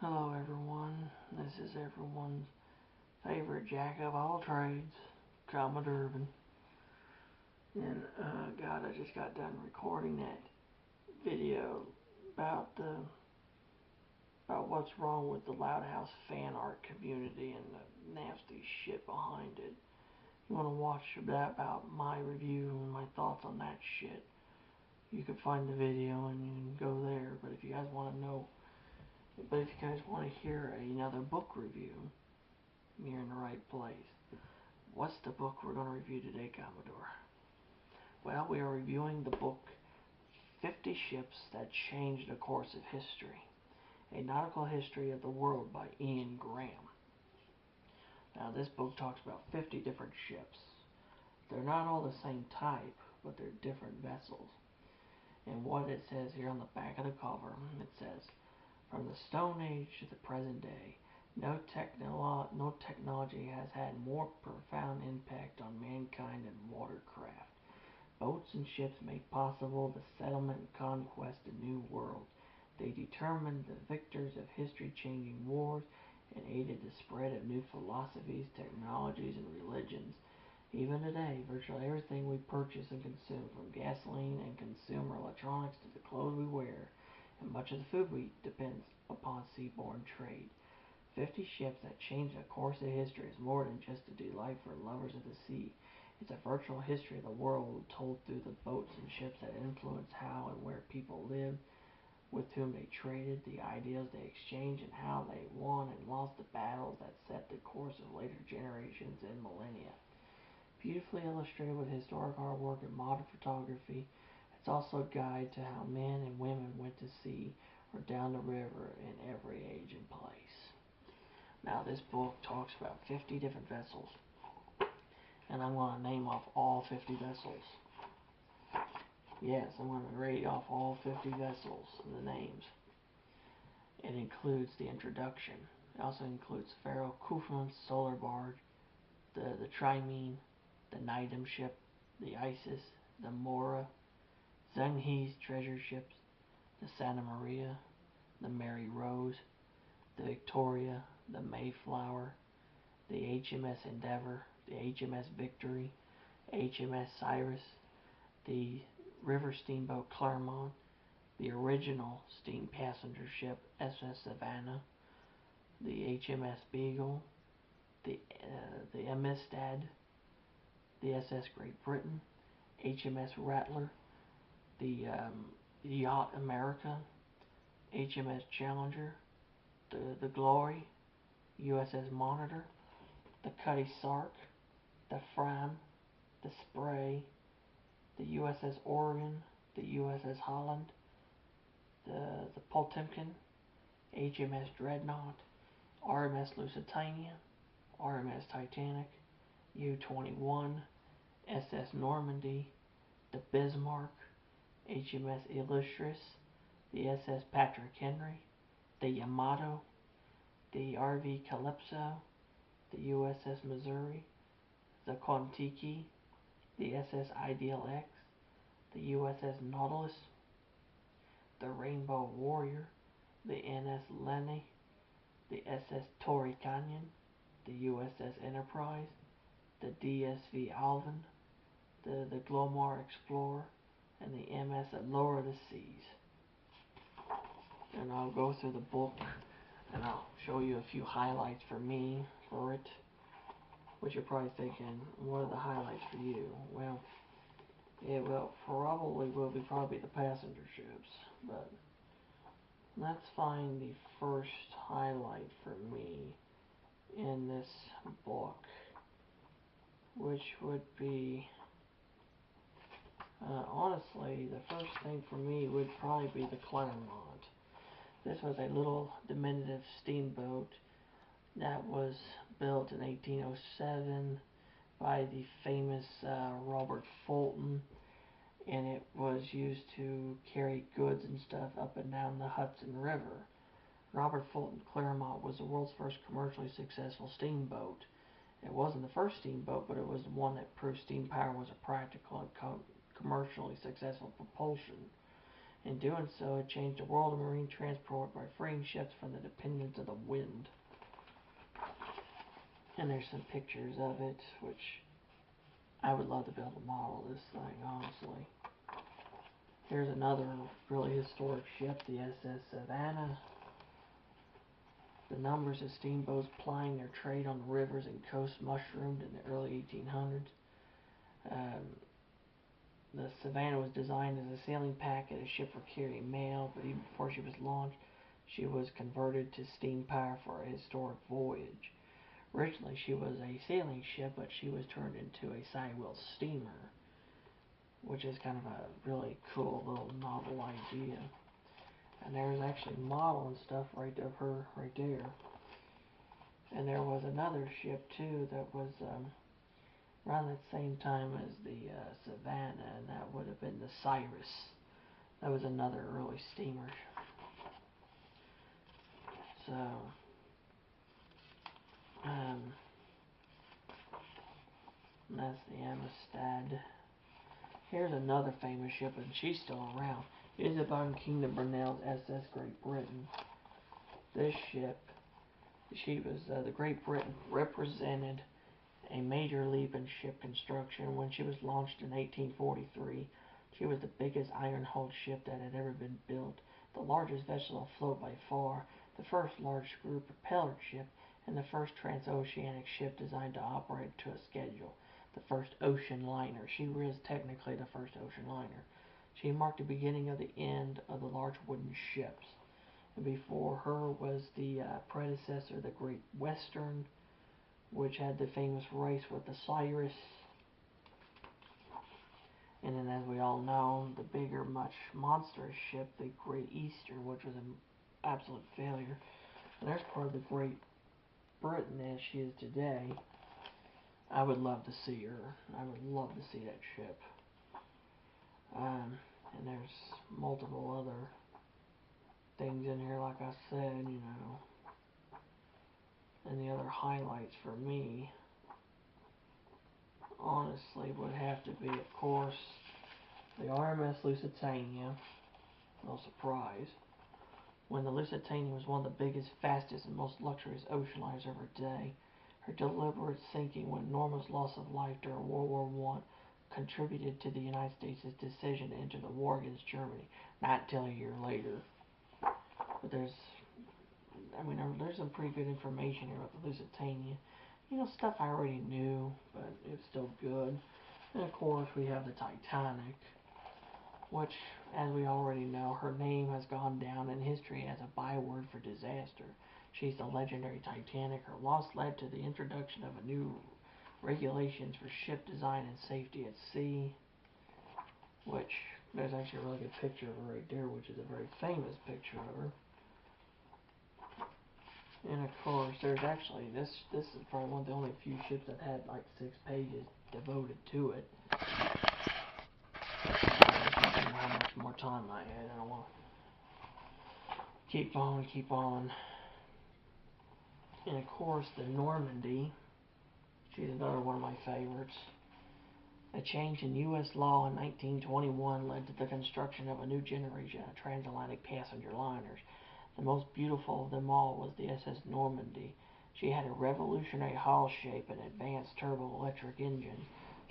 Hello everyone, this is everyone's favorite jack of all trades, Commodore Urban. And God, I just got done recording that video about what's wrong with the Loud House fan art community and the nasty shit behind it. You want to watch that about my review and my thoughts on that shit, you can find the video and you can go there. But if you guys want to hear another book review, you're in the right place. What's the book we're going to review today, Commodore? Well, we are reviewing the book 50 Ships That Changed the Course of History, A Nautical History of the World by Ian Graham. Now, this book talks about 50 different ships. They're not all the same type, but they're different vessels. And what it says here on the back of the cover, it says, from the Stone Age to the present day, no technology has had more profound impact on mankind than watercraft. Boats and ships made possible the settlement and conquest of new worlds. They determined the victors of history-changing wars and aided the spread of new philosophies, technologies, and religions. Even today, virtually everything we purchase and consume, from gasoline and consumer electronics to the clothes we wear, and much of the food we eat, depends upon seaborne trade. 50 Ships That Changed the Course of History is more than just a delight for lovers of the sea. It's a virtual history of the world told through the boats and ships that influenced how and where people lived, with whom they traded, the ideals they exchanged, and how they won and lost the battles that set the course of later generations and millennia. Beautifully illustrated with historic artwork and modern photography, it's also a guide to how men and women went to sea or down the river in every age and place. Now, this book talks about 50 different vessels, and I'm going to name off all 50 vessels. Yes, I'm going to read off all 50 vessels, the names. It includes the introduction. It also includes Pharaoh Khufu's solar barge, the Trimene, the Nidam ship, the Isis, the Mora, Zheng He's treasure ships, the Santa Maria, the Mary Rose, the Victoria, the Mayflower, the HMS Endeavour, the HMS Victory, HMS Cyrus, the river steamboat Clermont, the original steam passenger ship SS Savannah, the HMS Beagle, the Amistad, the SS Great Britain, HMS Rattler, the Yacht America, HMS Challenger, the Glory, USS Monitor, the Cutty Sark, the Fram, the Spray, the USS Oregon, the USS Holland, the Potemkin, HMS Dreadnought, RMS Lusitania, RMS Titanic, U-21, SS Normandy, the Bismarck, HMS Illustrious, the SS Patrick Henry, the Yamato, the RV Calypso, the USS Missouri, the Kon-Tiki, the SS Ideal X, the USS Nautilus, the Rainbow Warrior, the NS Lenny, the SS Torrey Canyon, the USS Enterprise, the DSV Alvin, the Glomar Explorer, and the MS Allure of the Seas. And I'll go through the book and I'll show you a few highlights for me for it. Which you're probably thinking, what are the highlights for you? Well, it will be probably the passenger ships, but let's find the first highlight for me in this book, which would be, honestly, the first thing for me would probably be the Clermont. This was a little diminutive steamboat that was built in 1807 by the famous Robert Fulton, and it was used to carry goods and stuff up and down the Hudson River. Robert Fulton Clermont was the world's first commercially successful steamboat. It wasn't the first steamboat, but it was the one that proved steam power was a practical and commercially successful propulsion. In doing so, it changed the world of marine transport by freeing ships from the dependence of the wind. And there's some pictures of it, which I would love to be able to model this thing, honestly. Here's another really historic ship, the SS Savannah. The numbers of steamboats plying their trade on the rivers and coasts mushroomed in the early 1800s. The Savannah was designed as a sailing packet, a ship for carrying mail, but even before she was launched, she was converted to steam power for a historic voyage. Originally, she was a sailing ship, but she was turned into a sidewheel steamer, which is kind of a really cool little novel idea. And there's actually model and stuff right of her right there. And there was another ship too that was around that same time as the Savannah, and that would have been the Cyrus. That was another early steamer. So, that's the Amistad. Here's another famous ship, and she's still around. Isabel Kingdom Brunel's SS Great Britain. This ship, she was the Great Britain represented a major leap in ship construction. When she was launched in 1843, she was the biggest iron-hulled ship that had ever been built, the largest vessel afloat by far, the first large screw propeller ship, and the first transoceanic ship designed to operate to a schedule. The first ocean liner. She was technically the first ocean liner. She marked the beginning of the end of the large wooden ships. And before her was the predecessor, the Great Western, which had the famous race with the Cyrus. And then, as we all know, the bigger, much monstrous ship, the Great Eastern, which was an absolute failure. And there's part of the Great Britain as she is today. I would love to see her. I would love to see that ship. And there's multiple other things in here, like I said, you know. And the other highlights for me, honestly, would have to be, of course, the RMS Lusitania. No surprise. When the Lusitania was one of the biggest, fastest, and most luxurious ocean liners of her day, her deliberate sinking with enormous loss of life during World War I contributed to the United States' decision to enter the war against Germany, not until a year later. But there's some pretty good information here about the Lusitania. You know, stuff I already knew, but it's still good. And of course, we have the Titanic, which, as we already know, her name has gone down in history as a byword for disaster. She's the legendary Titanic. Her loss led to the introduction of a new regulations for ship design and safety at sea, which there's actually a really good picture of her right there, which is a very famous picture of her. And of course, there's actually, this is probably one of the only few ships that had like 6 pages devoted to it. I don't know how much more time I had. I don't want to keep on. And of course, the Normandy. She's another one of my favorites. A change in U.S. law in 1921 led to the construction of a new generation of transatlantic passenger liners. The most beautiful of them all was the SS Normandy. She had a revolutionary hull shape and advanced turbo-electric engines.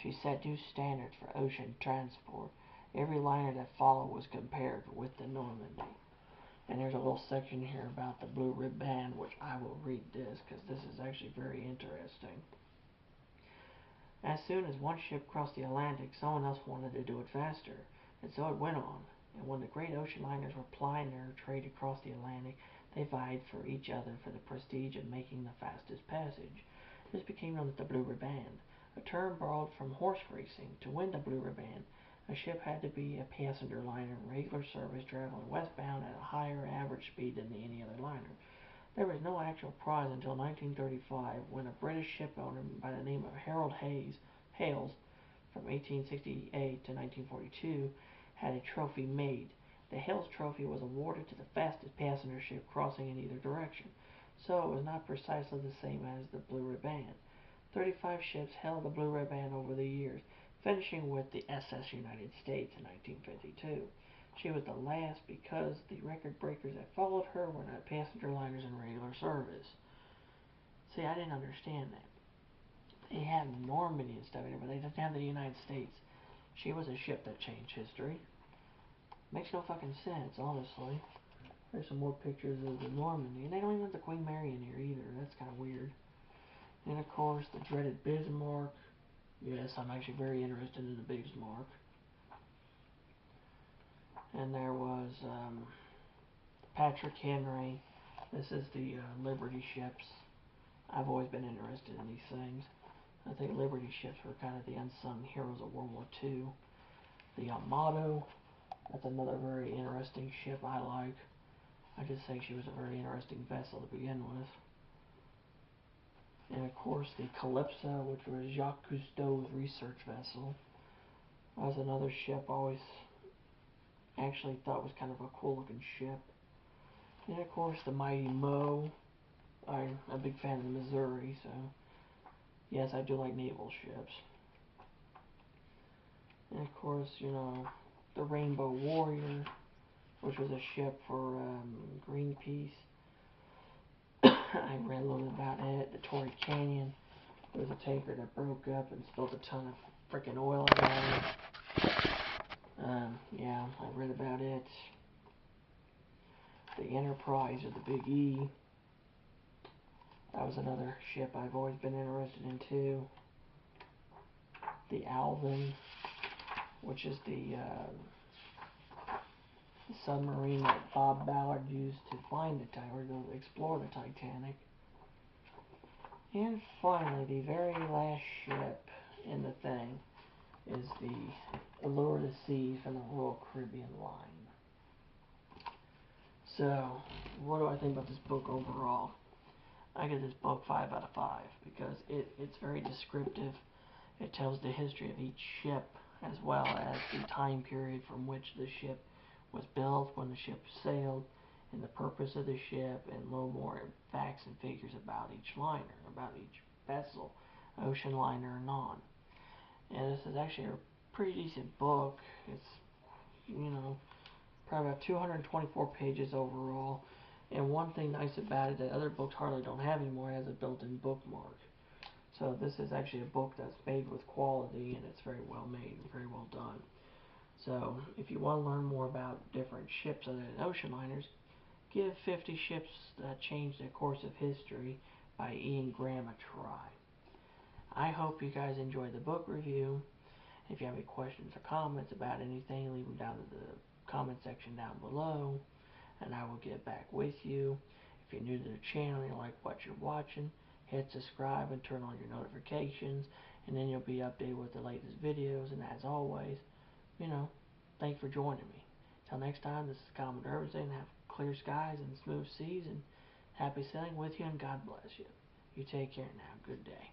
She set new standards for ocean transport. Every liner that followed was compared with the Normandy. And there's a little section here about the Blue Riband, which I will read this because this is actually very interesting. As soon as one ship crossed the Atlantic, someone else wanted to do it faster, and so it went on. And when the great ocean liners were plying their trade across the Atlantic, they vied for each other for the prestige of making the fastest passage. This became known as the Blue Riband, a term borrowed from horse racing. To win the Blue Riband, a ship had to be a passenger liner in regular service traveling westbound at a higher average speed than any other liner. There was no actual prize until 1935, when a British shipowner by the name of Harold Hales, from 1868 to 1942, had a trophy made. The Hales Trophy was awarded to the fastest passenger ship crossing in either direction, so it was not precisely the same as the Blue Riband. 35 ships held the Blue Riband over the years, finishing with the SS United States in 1952. She was the last because the record breakers that followed her were not passenger liners in regular service. See, I didn't understand that. They had Normandy and stuff in it, but they didn't have the United States. She was a ship that changed history. Makes no fucking sense, honestly. There's some more pictures of the Normandy, and they don't even have the Queen Mary in here either. That's kind of weird. And of course, the dreaded Bismarck. Yes, I'm actually very interested in the Bismarck. And there was Patrick Henry. This is the Liberty ships. I've always been interested in these things. I think Liberty ships were kind of the unsung heroes of World War II. The Armado. That's another very interesting ship I like. I just think she was a very interesting vessel to begin with. And of course the Calypso, which was Jacques Cousteau's research vessel. That was another ship I always actually thought was kind of a cool looking ship. And of course the Mighty Mo. I'm a big fan of the Missouri, so yes, I do like naval ships. And of course, you know, the Rainbow Warrior, which was a ship for Greenpeace. I read a little bit about it. The Torrey Canyon. There was a tanker that broke up and spilled a ton of freaking oil out of it. Yeah, I read about it. The Enterprise, or the Big E. That was another ship I've always been interested in too. The Alvin, which is the submarine that Bob Ballard used to find the Titanic, or to explore the Titanic. And finally, the very last ship in the thing is the Allure of the Seas from the Royal Caribbean line. So, what do I think about this book overall? I give this book 5 out of 5 because it's very descriptive. It tells the history of each ship as well as the time period from which the ship was built, when the ship sailed, and the purpose of the ship, and a little more facts and figures about each liner, about each vessel, ocean liner or non. And this is actually a pretty decent book. It's, you know, probably about 224 pages overall. And one thing nice about it that other books hardly don't have anymore, it has a built-in bookmark. So this is actually a book that's made with quality, and it's very well made and very well done. So if you want to learn more about different ships other than ocean liners, give 50 Ships That Changed the Course of History by Ian Graham a try. I hope you guys enjoyed the book review. If you have any questions or comments about anything, leave them down in the comment section down below, and I will get back with you. If you're new to the channel and you like what you're watching, hit subscribe and turn on your notifications, and then you'll be updated with the latest videos. And as always, you know, thanks for joining me. Till next time, this is Commodore Everything. Have clear skies and smooth seas, and happy sailing with you, and God bless you. You take care now. Good day.